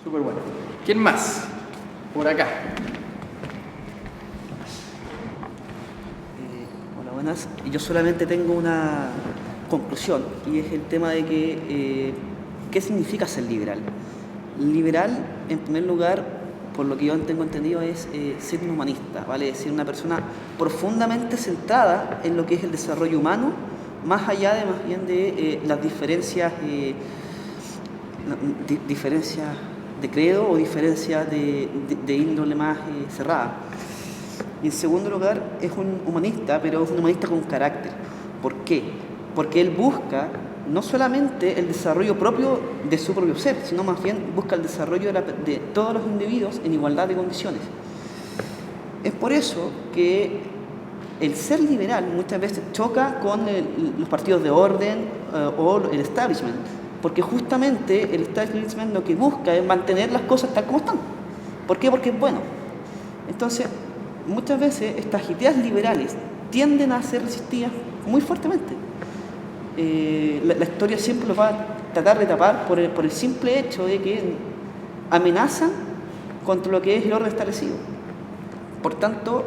Súper bueno. ¿Quién más? Por acá. Hola, buenas. Yo solamente tengo una conclusión y es el tema de que ¿qué significa ser liberal? Liberal, en primer lugar, por lo que yo tengo entendido, es ser un humanista, ¿vale? Es decir, una persona profundamente centrada en lo que es el desarrollo humano, más allá de más bien de las diferencias de credo o diferencias de índole más cerrada. Y en segundo lugar, es un humanista, pero es un humanista con carácter. ¿Por qué? Porque él busca no solamente el desarrollo propio de su propio ser, sino más bien busca el desarrollo de todos los individuos en igualdad de condiciones. Es por eso que el ser liberal muchas veces choca con los partidos de orden o el establishment, porque justamente el establishment lo que busca es mantener las cosas tal como están. ¿Por qué? Porque es bueno. Entonces, muchas veces estas ideas liberales tienden a ser resistidas muy fuertemente. La historia siempre los va a tratar de tapar por el simple hecho de que amenazan contra lo que es el orden establecido. Por tanto,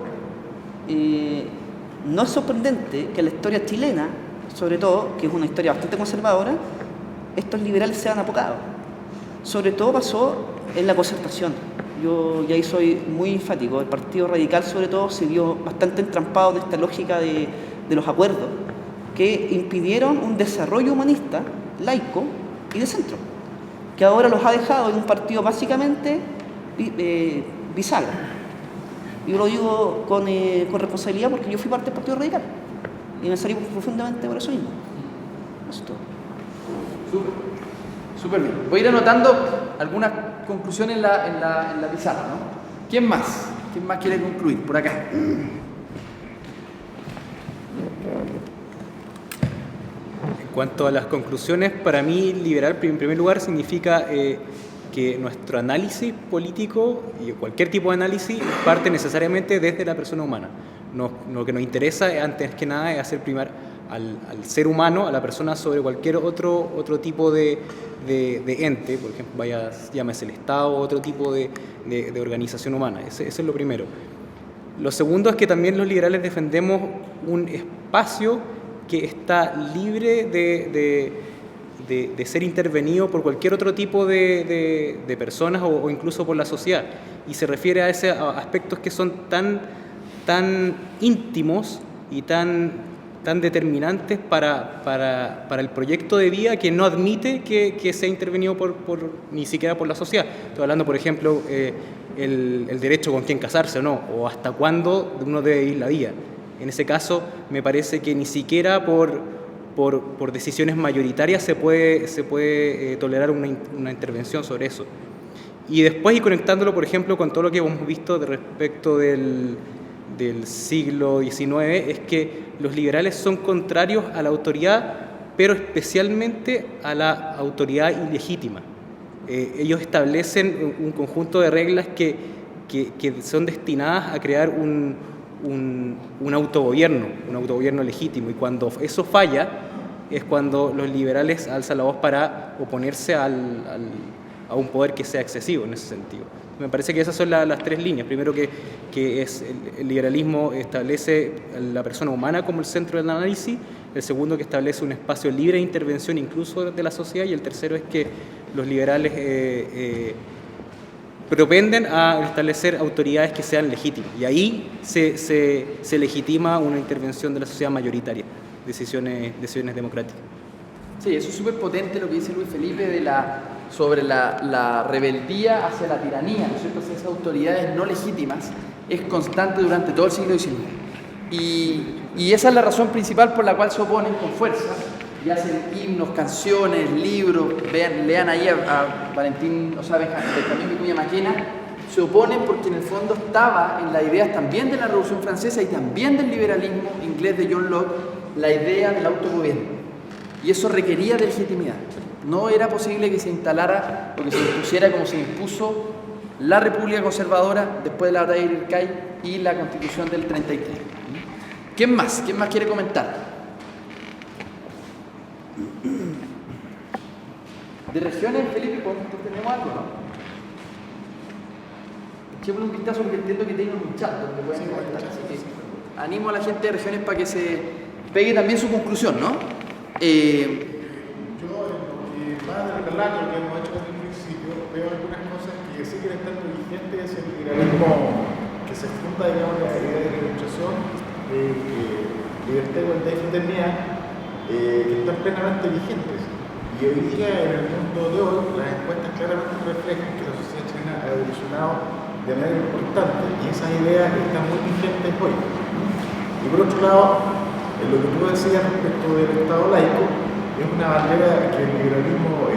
no es sorprendente que la historia chilena, sobre todo, que es una historia bastante conservadora, estos liberales sean apocados. Sobre todo pasó en la concertación. Yo ya ahí soy muy enfático. El Partido Radical, sobre todo, se vio bastante entrampado en esta lógica de los acuerdos que impidieron un desarrollo humanista, laico y de centro, que ahora los ha dejado en un partido básicamente bisagra. Yo lo digo con responsabilidad porque yo fui parte del Partido Radical y me salí profundamente por eso mismo. Eso es todo. Súper bien. Voy a ir anotando algunas conclusiones en la pizarra, ¿no? ¿Quién más? ¿Quién más quiere concluir? Por acá. En cuanto a las conclusiones, para mí liberal en primer lugar significa que nuestro análisis político y cualquier tipo de análisis parte necesariamente desde la persona humana. Lo que nos interesa antes que nada es hacer primar al ser humano, a la persona sobre cualquier otro tipo de ente, por ejemplo, llámese el Estado o otro tipo de organización humana. Eso es lo primero. Lo segundo es que también los liberales defendemos un espacio que está libre de ser intervenido por cualquier otro tipo de personas o incluso por la sociedad. Y se refiere a esos aspectos que son tan íntimos y tan determinantes para el proyecto de vida que no admite que sea intervenido ni siquiera por la sociedad. Estoy hablando, por ejemplo, el derecho con quién casarse o no, o hasta cuándo uno debe vivir la vida. En ese caso, me parece que ni siquiera por decisiones mayoritarias se puede tolerar una intervención sobre eso. Y después, y conectándolo, por ejemplo, con todo lo que hemos visto respecto del siglo XIX, es que los liberales son contrarios a la autoridad, pero especialmente a la autoridad ilegítima. Ellos establecen un conjunto de reglas que son destinadas a crear un autogobierno legítimo, y cuando eso falla es cuando los liberales alzan la voz para oponerse a un poder que sea excesivo en ese sentido. Me parece que esas son las tres líneas. Primero, que es el liberalismo establece a la persona humana como el centro del análisis. El segundo, que establece un espacio libre de intervención incluso de la sociedad. Y el tercero es que los liberales propenden a establecer autoridades que sean legítimas. Y ahí se legitima una intervención de la sociedad mayoritaria, decisiones democráticas. Sí, eso es súper potente lo que dice Luis Felipe sobre la rebeldía hacia la tiranía, ¿no es cierto? Hacia esas autoridades no legítimas, es constante durante todo el siglo XIX. Y esa es la razón principal por la cual se oponen con fuerza, y hacen himnos, canciones, libros. Lean ahí a Benjamín Vicuña Maquena. Se oponen porque en el fondo estaba en las ideas también de la Revolución Francesa y también del liberalismo inglés de John Locke la idea del autogobierno. Y eso requería de legitimidad. No era posible que se instalara o que se impusiera como se impuso la República Conservadora después de la batalla de Ircay y la Constitución del 33. ¿Quién más? ¿Quién más quiere comentar? De regiones, Felipe, ¿tenemos algo, no? echémosle un vistazo porque entiendo que tienen un chat donde pueden comentar. Así que animo a la gente de regiones para que se pegue también su conclusión, ¿no? Yo, más del relato que hemos hecho desde el principio, veo algunas cosas que siguen estando vigentes, el liberalismo que se funda, digamos, en la idea de la ilustración, libertad, igualdad y fraternidad, que están plenamente vigentes. Y hoy día, en el mundo de hoy, las encuestas claramente reflejan que la sociedad chilena ha evolucionado de manera importante y esas ideas están muy vigentes hoy. Y por otro lado, en lo que tú decías respecto del Estado laico, es una bandera que el liberalismo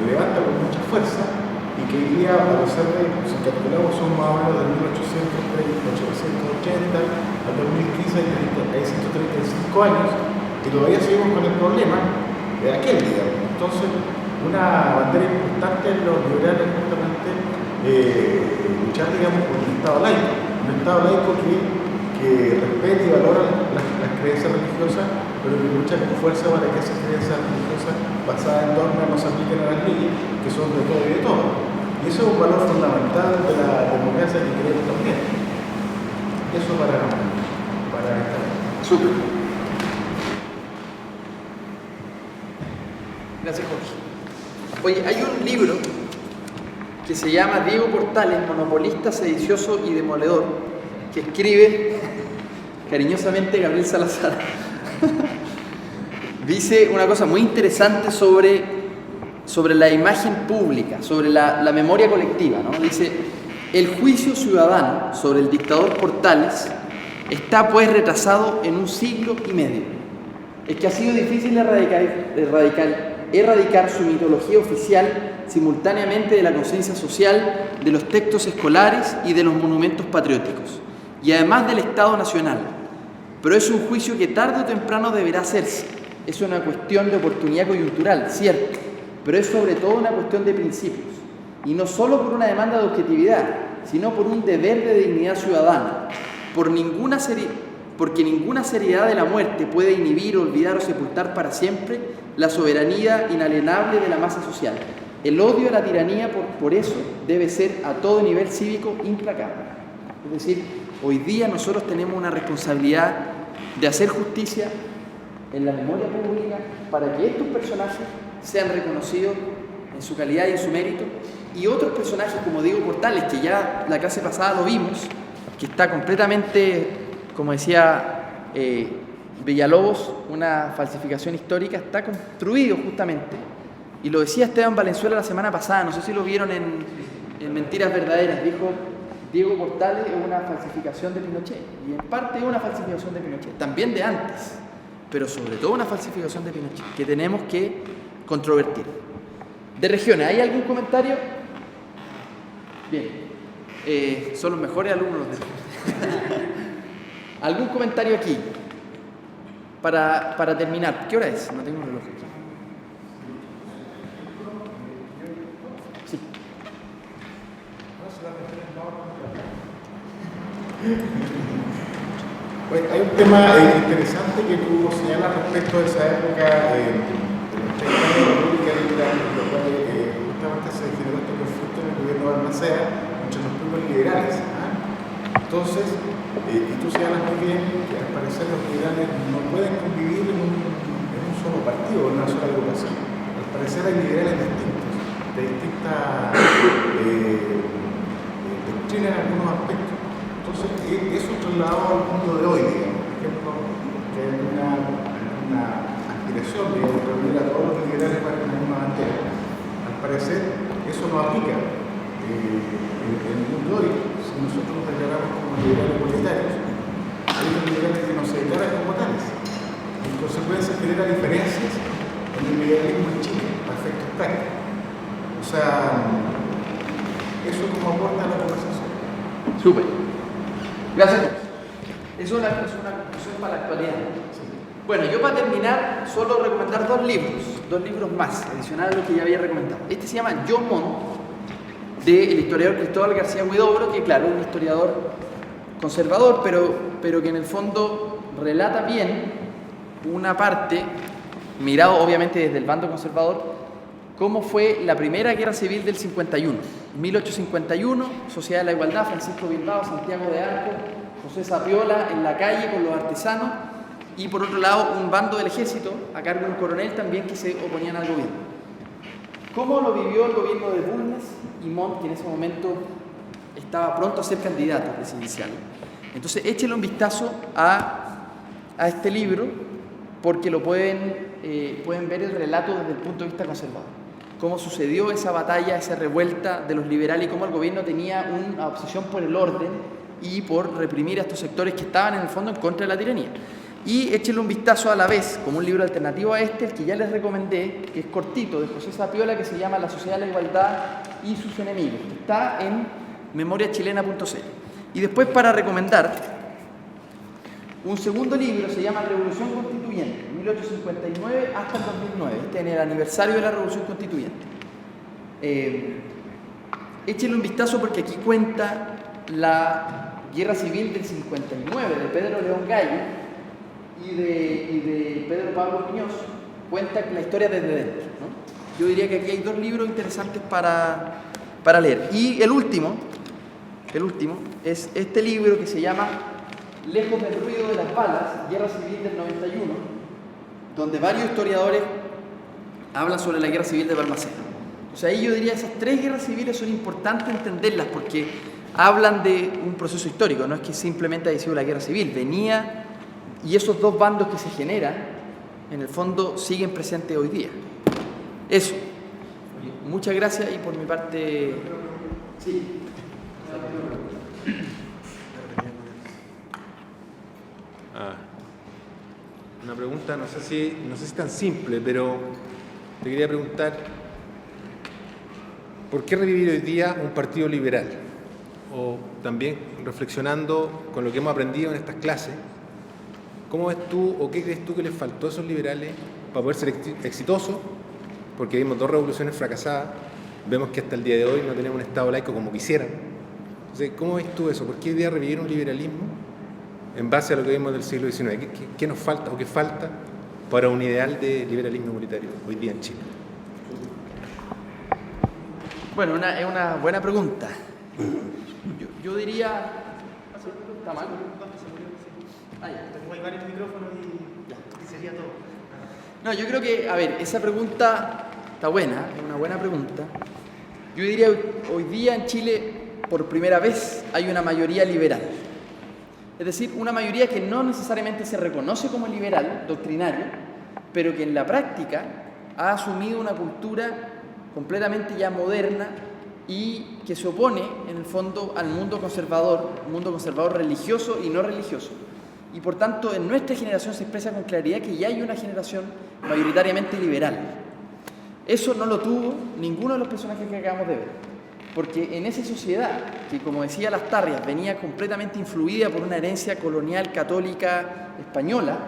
levanta con mucha fuerza y que hoy día, a pesar de, si calculamos, son más o menos de 1880 al 2015, hay 135 años, y todavía seguimos con el problema de aquel día. Entonces, una bandera importante en los liberales es justamente luchar, digamos, por un Estado laico que respete y valora las creencias religiosas, pero que lucha con fuerza para que esas creencias religiosas basadas en dogmas no se apliquen a las leyes, que son de todo y de todo. Y eso es un valor fundamental de la democracia que creemos también. Eso para esta. Súper. Gracias, Jorge. Oye, hay un libro que se llama Diego Portales, monopolista, sedicioso y demoledor, que escribe cariñosamente Gabriel Salazar. Dice una cosa muy interesante sobre la imagen pública, sobre la memoria colectiva, ¿no? Dice, el juicio ciudadano sobre el dictador Portales está pues retrasado en 1 siglo y medio. Es que ha sido difícil erradicar su mitología oficial simultáneamente de la conciencia social, de los textos escolares y de los monumentos patrióticos, y además del Estado Nacional. Pero es un juicio que tarde o temprano deberá hacerse. Es una cuestión de oportunidad coyuntural, cierto, pero es sobre todo una cuestión de principios, y no solo por una demanda de objetividad, sino por un deber de dignidad ciudadana, porque ninguna seriedad de la muerte puede inhibir, olvidar o sepultar para siempre la soberanía inalienable de la masa social. El odio a la tiranía, por eso, debe ser a todo nivel cívico implacable. Es decir, hoy día nosotros tenemos una responsabilidad de hacer justicia en la memoria pública para que estos personajes sean reconocidos en su calidad y en su mérito, y otros personajes como Diego Portales, que ya la clase pasada lo vimos, que está completamente, como decía Villalobos, una falsificación histórica, está construido justamente, y lo decía Esteban Valenzuela la semana pasada, no sé si lo vieron en Mentiras Verdaderas, dijo, Diego Portales es una falsificación de Pinochet, y en parte es una falsificación de Pinochet, también de antes, pero sobre todo una falsificación de Pinochet, que tenemos que controvertir. De regiones, ¿hay algún comentario? Bien, son los mejores alumnos de ¿Algún comentario aquí? Para terminar, ¿qué hora es? No tengo un reloj aquí. Sí. Pues hay un tema interesante que tú señalas respecto de esa época de los 30 años de la República Liberal, en lo cual justamente se generó este conflicto en el gobierno de Balmaceda entre los grupos liberales. Entonces, y tú señalas muy bien que al parecer los liberales no pueden convivir en un solo partido, en una sola agrupación. Al parecer hay liberales distintos, de distintas doctrinas en algunos aspectos. Entonces, eso trasladado al mundo de hoy, digamos, por ejemplo, que hay una aspiración, digamos, de reunir a todos los liberales para una misma bandera. Al parecer, eso no aplica en el mundo de hoy. Si nosotros nos declaramos como liberales monetarios, hay unos liberales que no se declaran como tales. En consecuencia, genera diferencias en el liberalismo en Chile, para efectos prácticos. O sea, eso como aporta a la conversación. Súper. Gracias. Eso es una conclusión para la actualidad. Bueno, yo para terminar, solo recomendar dos libros más, adicionales a lo que ya había recomendado. Este se llama Yo Montt, del historiador Cristóbal García Huidobro, que claro, es un historiador conservador, pero que en el fondo relata bien una parte, mirado obviamente desde el bando conservador, cómo fue la primera guerra civil del 51. 1851, Sociedad de la Igualdad, Francisco Bilbao, Santiago de Arco, José Sapiola en la calle con los artesanos, y por otro lado un bando del ejército a cargo de un coronel también que se oponían al gobierno. ¿Cómo lo vivió el gobierno de Bulnes y Montt, que en ese momento estaba pronto a ser candidato presidencial? Entonces échenle un vistazo a este libro, porque lo pueden ver el relato desde el punto de vista conservador. Cómo sucedió esa batalla, esa revuelta de los liberales y cómo el gobierno tenía una obsesión por el orden y por reprimir a estos sectores que estaban en el fondo en contra de la tiranía. Y échenle un vistazo a la vez, como un libro alternativo a este, el que ya les recomendé, que es cortito, de José Sapiola, que se llama La Sociedad de la Igualdad y sus enemigos, que está en memoriachilena.cl. Y después, para recomendar, un segundo libro se llama Revolución Constituyente, 1859 hasta el 2009, este en el aniversario de la Revolución Constituyente. Échenle un vistazo porque aquí cuenta la Guerra Civil del 59 de Pedro León Gallo y de Pedro Pablo Muñoz, cuenta la historia desde dentro, ¿no? Yo diría que aquí hay dos libros interesantes para leer. Y el último es este libro que se llama Lejos del ruido de las balas, Guerra Civil del 91, donde varios historiadores hablan sobre la Guerra Civil de Balmaceda. O sea, ahí yo diría que esas tres guerras civiles son importantes entenderlas porque hablan de un proceso histórico, no es que simplemente haya sido la Guerra Civil, venía, y esos dos bandos que se generan, en el fondo, siguen presentes hoy día. Eso. Muchas gracias y por mi parte... Sí. Una pregunta, no sé si es tan simple, pero te quería preguntar, ¿por qué revivir hoy día un partido liberal? O también, reflexionando con lo que hemos aprendido en estas clases, ¿cómo ves tú o qué crees tú que les faltó a esos liberales para poder ser exitosos? Porque vimos dos revoluciones fracasadas, vemos que hasta el día de hoy no tenemos un Estado laico como quisieran. Entonces, ¿cómo ves tú eso? ¿Por qué hoy día revivir un liberalismo en base a lo que vimos del siglo XIX? ¿Qué nos falta o qué falta para un ideal de liberalismo igualitario hoy día en Chile? Bueno, es una buena pregunta. Yo diría... ¿Está mal? Como hay varios micrófonos y sería todo. No, yo creo que, a ver, esa pregunta está buena, es una buena pregunta. Yo diría hoy día en Chile, por primera vez, hay una mayoría liberal. Es decir, una mayoría que no necesariamente se reconoce como liberal, doctrinario, pero que en la práctica ha asumido una cultura completamente ya moderna y que se opone, en el fondo, al mundo conservador religioso y no religioso. Y por tanto, en nuestra generación se expresa con claridad que ya hay una generación mayoritariamente liberal. Eso no lo tuvo ninguno de los personajes que acabamos de ver. Porque en esa sociedad, que como decía Lastarrias, venía completamente influida por una herencia colonial católica española,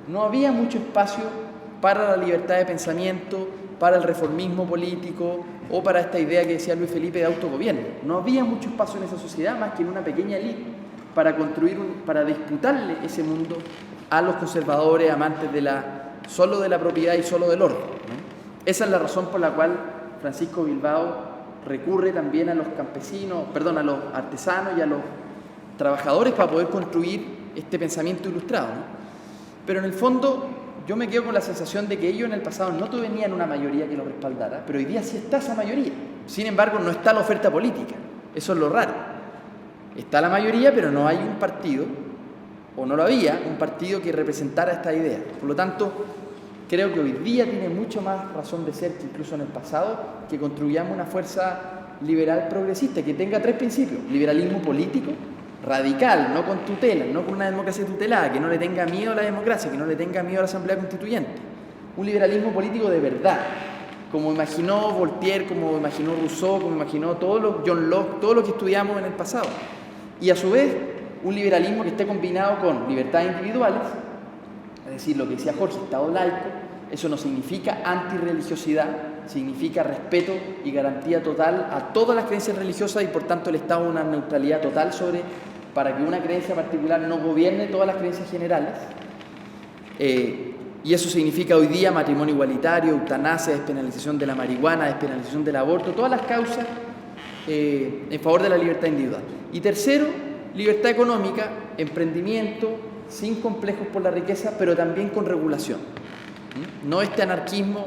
no había mucho espacio para la libertad de pensamiento, para el reformismo político o para esta idea que decía Luis Felipe de autogobierno. No había mucho espacio en esa sociedad más que en una pequeña élite para disputarle ese mundo a los conservadores, amantes solo de la propiedad y solo del orden, ¿no? Esa es la razón por la cual Francisco Bilbao recurre también a los campesinos, a los artesanos y a los trabajadores para poder construir este pensamiento ilustrado, ¿no? Pero en el fondo yo me quedo con la sensación de que ellos en el pasado no tenían una mayoría que los respaldara, pero hoy día sí está esa mayoría. Sin embargo, no está la oferta política. Eso es lo raro. Está la mayoría, pero no hay un partido, o no lo había, un partido que representara esta idea. Por lo tanto, creo que hoy día tiene mucho más razón de ser que incluso en el pasado, que construyamos una fuerza liberal progresista que tenga tres principios: liberalismo político, radical, no con tutela, no con una democracia tutelada, que no le tenga miedo a la democracia, que no le tenga miedo a la Asamblea Constituyente. Un liberalismo político de verdad, como imaginó Voltaire, como imaginó Rousseau, como imaginó John Locke, todo lo que estudiamos en el pasado. Y a su vez, un liberalismo que esté combinado con libertades individuales, es decir, lo que decía Jorge, Estado laico. Eso no significa antirreligiosidad, significa respeto y garantía total a todas las creencias religiosas y por tanto el Estado una neutralidad total para que una creencia particular no gobierne todas las creencias generales. Y eso significa hoy día matrimonio igualitario, eutanasia, despenalización de la marihuana, despenalización del aborto, todas las causas en favor de la libertad individual. Y tercero, libertad económica, emprendimiento, sin complejos por la riqueza, pero también con regulación. No este anarquismo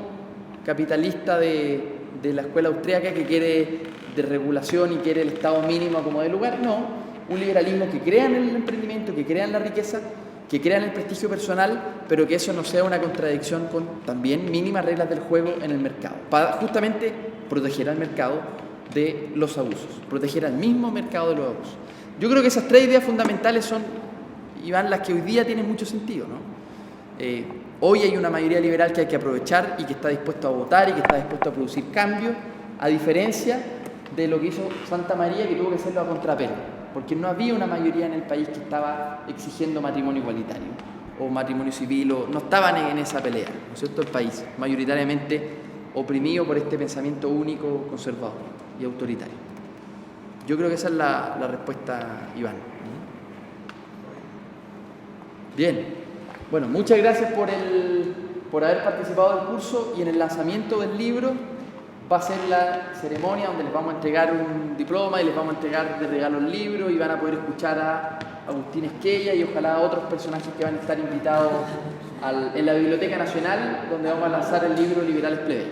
capitalista de la escuela austríaca que quiere desregulación y quiere el Estado mínimo como de lugar, no. Un liberalismo que crea en el emprendimiento, que crea en la riqueza, que crea en el prestigio personal, pero que eso no sea una contradicción con también mínimas reglas del juego en el mercado, para justamente proteger al mercado de los abusos, proteger al mismo mercado de los abusos. Yo creo que esas tres ideas fundamentales son, Iván, las que hoy día tienen mucho sentido, ¿no? Hoy hay una mayoría liberal que hay que aprovechar y que está dispuesto a votar y que está dispuesto a producir cambios, a diferencia de lo que hizo Santa María, que tuvo que hacerlo a contrapelo, porque no había una mayoría en el país que estaba exigiendo matrimonio igualitario o matrimonio civil, o no estaban en esa pelea, ¿no es cierto? El país mayoritariamente oprimido por este pensamiento único, conservador y autoritario. Yo creo que esa es la respuesta, Iván. Bien. Bueno, muchas gracias por haber participado del curso, y en el lanzamiento del libro va a ser la ceremonia donde les vamos a entregar un diploma y les vamos a entregar de regalo el libro, y van a poder escuchar a Agustín Esquella y ojalá a otros personajes que van a estar invitados en la Biblioteca Nacional, donde vamos a lanzar el libro Liberales Plebeyos.